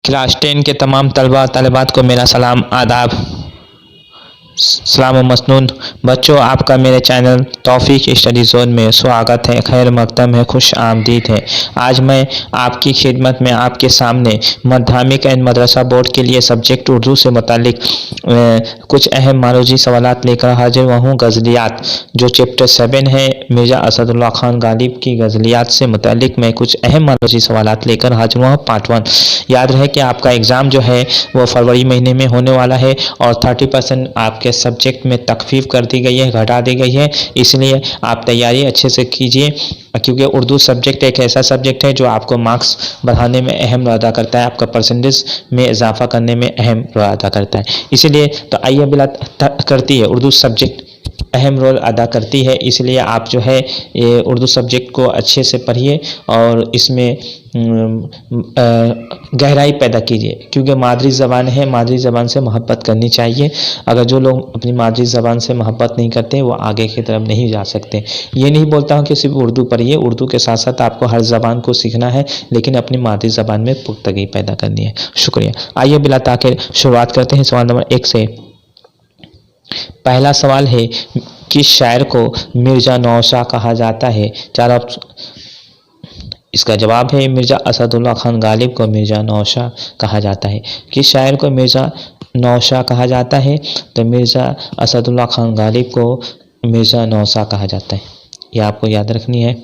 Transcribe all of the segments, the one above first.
Class 10 के तमाम तलबा तलबात को मेरा सलाम आदाब सलाम मसनून। बच्चों, आपका मेरे चैनल तौफीक स्टडी जोन में स्वागत है, खैर मकदम है, खुश आमदीद है। आज मैं आपकी खिदमत में आपके सामने माध्यमिक एंड मदरसा बोर्ड के लिए सब्जेक्ट उर्दू से मुतालिक कुछ अहम मारूजी सवालात लेकर हाजिर हुआ हूँ। गज़लियात जो चैप्टर 7 है, मिर्ज़ा असदुल्ला खान गालिब की गज़लियात से मुतालिक मैं कुछ अहम मारूजी सवालात लेकर हाजिर हुआ हूँ। पार्ट 1। याद रहे कि आपका एग्ज़ाम जो है वो फरवरी महीने में होने वाला है और 30% आपके सब्जेक्ट में तखफीफ कर दी गई है, घटा दी गई है, इसलिए आप तैयारी अच्छे से कीजिए, क्योंकि उर्दू सब्जेक्ट एक ऐसा सब्जेक्ट है जो आपको मार्क्स बढ़ाने में अहम रोल अदा करता है, आपका परसेंटेज में इजाफा करने में अहम रोल अदा करता है। इसीलिए तो आइए बिला करती है, उर्दू सब्जेक्ट अहम रोल अदा करती है, इसलिए आप जो है ये उर्दू सब्जेक्ट को अच्छे से पढ़िए और इसमें गहराई पैदा कीजिए, क्योंकि मादरी ज़बान है, मादरी ज़बान से मोहब्बत करनी चाहिए। अगर जो लोग अपनी मादरी ज़बान से मोहब्बत नहीं करते वो आगे की तरफ नहीं जा सकते। ये नहीं बोलता हूँ कि सिर्फ उर्दू पढ़िए, उर्दू के साथ साथ आपको हर ज़बान को सीखना है, लेकिन अपनी मादरी ज़बान में पुख्तगी पैदा करनी है। शुक्रिया। आइए बिला ताख़िर शुरुआत करते हैं सवाल नंबर 1 से। पहला सवाल है, किस शायर को मिर्ज़ा नौशाह कहा जाता है? चार ऑप्शन। इसका जवाब है मिर्ज़ा असदुल्ला खान गालिब को मिर्ज़ा नौशाह कहा जाता है। किस शायर को मिर्ज़ा नौशाह कहा जाता है? तो मिर्ज़ा असदुल्ला खान गालिब को मिर्ज़ा नौशाह कहा जाता है, यह आपको याद रखनी है।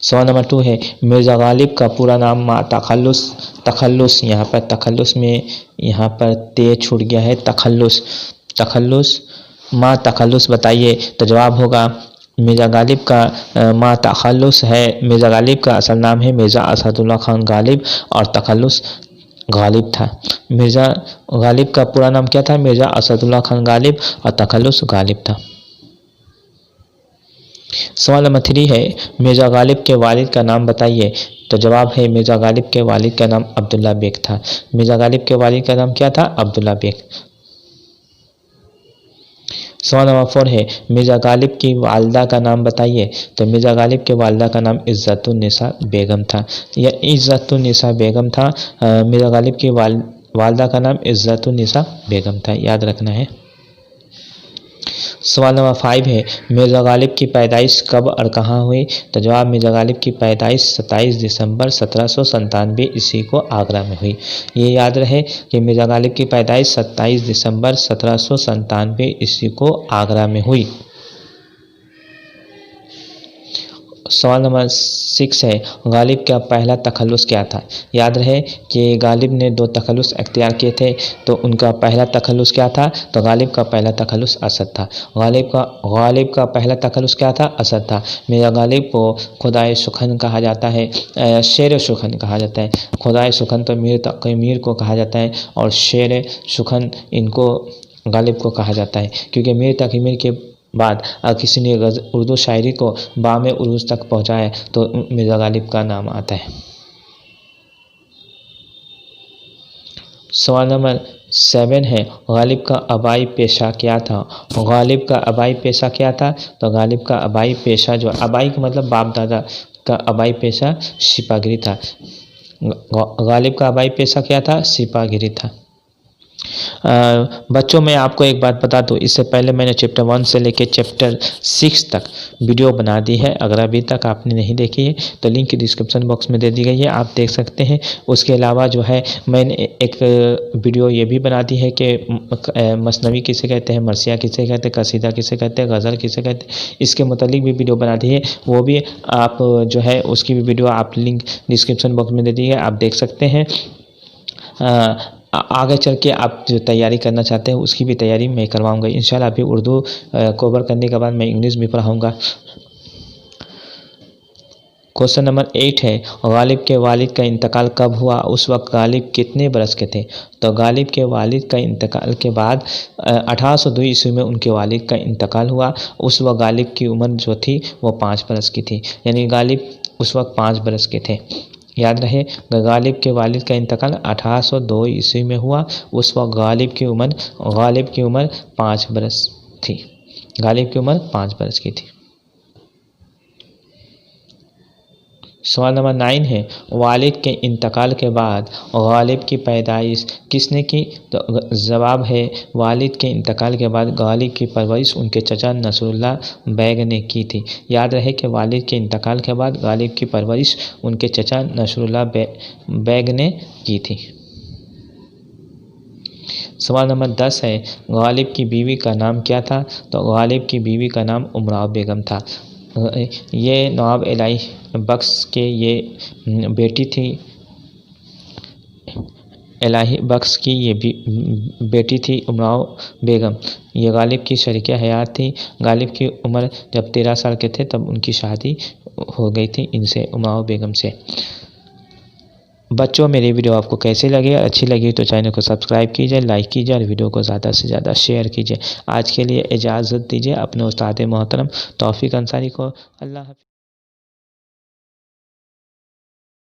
सवाल नंबर 2 है, मिर्ज़ा गालिब का पूरा नाम मा तखल्लुस। तखल्लुस यहाँ पर तखल्लुस में यहाँ पर ते छूट गया है, तखल्लुस तखल्लुस मा तखल्लुस बताइए। तो जवाब होगा मिर्ज़ा गालिब का मा तखल्लुस है, मिर्ज़ा गालिब का असल नाम है मिर्ज़ा असदुल्ला खान गालिब और तखल्लुस गालिब था। मिर्ज़ा गालिब का पूरा नाम क्या था? मिर्ज़ा असदुल्ला खान गालिब और तखल्लुस गालिब था। सवाल नंबर 3 है, मिर्ज़ा गालिब के वालिद का नाम बताइए। तो जवाब है मिर्ज़ा गालिब के वालिद का नाम अब्दुल्ला बेग था। मिर्ज़ा गालिब के वालिद का नाम क्या था? अब्दुल्ला बेग। सवाल नंबर 4 है, मिर्ज़ा गालिब की वालदा का नाम बताइए। तो मिर्ज़ा गालिब के वालदा का नाम इज़्ज़तुन्निसा बेगम था, यह इज़्ज़तुन्निसा बेगम था। मिर्ज़ा गालिब की वालदा का नाम इज़्ज़तुन्निसा बेगम था, याद रखना है। सवाल नंबर 5 है, मिर्ज़ा गालिब की पैदाइश कब और कहाँ हुई? तो जवाब मिर्ज़ा गालिब की पैदाइश 27 दिसंबर 1797 ईस्वी को आगरा में हुई। ये याद रहे कि मिर्ज़ा गालिब की पैदाइश 27 दिसंबर 1797 ईस्वी को आगरा में हुई। सवाल नंबर 6 है, गालिब का पहला तखल्लुस क्या था? याद रहे कि गालिब ने 2 तखल्लुस अख्तियार किए थे, तो उनका पहला तखल्लुस क्या था? तो गालिब का पहला तखल्लुस असद था। गालिब का पहला तखल्लुस क्या था? असद था। मिर्ज़ा गालिब को खुदाए सुखन कहा जाता है, शेर सुखन कहा जाता है। खुदाए सुखन तो मीर तक़ी मीर को कहा जाता है और शेर सुखन इनको गालिब को कहा जाता है, क्योंकि मीर तक़ी मीर के बाद किसी ने उर्दू शायरी को बामे उरूज तक पहुँचाया तो मिर्ज़ा गालिब का नाम आता है। सवाल नंबर 7 है, गालिब का आबाई पेशा क्या था? गालिब का आबाई पेशा क्या था? तो गालिब का आबाई पेशा जो आबाई का मतलब बाप दादा का आबाई पेशा सिपागिरी था। गालिब का आबाई पेशा क्या था? सिपागिरी था। बच्चों, मैं आपको एक बात बता दूं, इससे पहले मैंने चैप्टर 1 से लेकर चैप्टर 6 तक वीडियो बना दी है। अगर अभी तक आपने नहीं देखी है तो लिंक डिस्क्रिप्शन बॉक्स में दे दी गई है, आप देख सकते हैं। उसके अलावा जो है मैंने एक वीडियो ये भी बना दी है कि मसनवी किसे कहते हैं, मरसिया किसे कहते हैं, कसीदा किसे कहते हैं, गज़ल किसे कहते हैं, इसके मुतालिक भी वीडियो बना दी है। वो भी आप जो है उसकी भी वीडियो आप लिंक डिस्क्रिप्शन बॉक्स में दे दी है, आप देख सकते हैं। आगे चल के आप जो तैयारी करना चाहते हैं उसकी भी तैयारी मैं करवाऊंगा इंशाल्लाह। अभी उर्दू कवर करने के बाद मैं इंग्लिश भी पढ़ाऊंगा। क्वेश्चन नंबर 8 है, गालिब के वालिद का इंतकाल कब हुआ? उस वक्त गालिब कितने बरस के थे? तो गालिब के वालिद का इंतकाल के बाद 1802 ईस्वी में उनके वालिद का इंतकाल हुआ। उस वक्त गालिब की उम्र जो थी वो 5 बरस की थी, यानी गालिब उस वक्त 5 बरस के थे। याद रहे, गालिब के वालिद का इंतकाल 1802 ईस्वी में हुआ। उस वक्त गालिब की उम्र 5 बरस थी। गालिब की उम्र 5 बरस की थी। सवाल नंबर 9 है, वालिद के इंतकाल के बाद गालिब की पैदाइश किसने की? तो जवाब है, वालिद के इंतकाल के बाद गालिब की परवरिश उनके चचा नसरुल्लाह बैग ने की थी। याद रहे कि वालिद के इंतकाल के बाद गालिब की परवरिश उनके चचा नसरुल्लाह बैग ने की थी। सवाल नंबर 10 है, गालिब की बीवी का नाम क्या था? तो गालिब की बीवी का नाम उमराव बेगम था। ये नवाब इलाही बख्श के ये बेटी थी। इलाही बख्श की ये बेटी थी उमराव बेगम। ये गालिब की शरीके हयात थी। गालिब की उम्र जब 13 साल के थे तब उनकी शादी हो गई थी इनसे, उमराव बेगम से। बच्चों, मेरी वीडियो आपको कैसी लगी? अच्छी लगी तो चैनल को सब्सक्राइब कीजिए, लाइक कीजिए और वीडियो को ज़्यादा से ज़्यादा शेयर कीजिए। आज के लिए इजाज़त दीजिए अपने उस्ताद मोहतरम तौफीक अंसारी को। अल्लाह हाफ़िज़।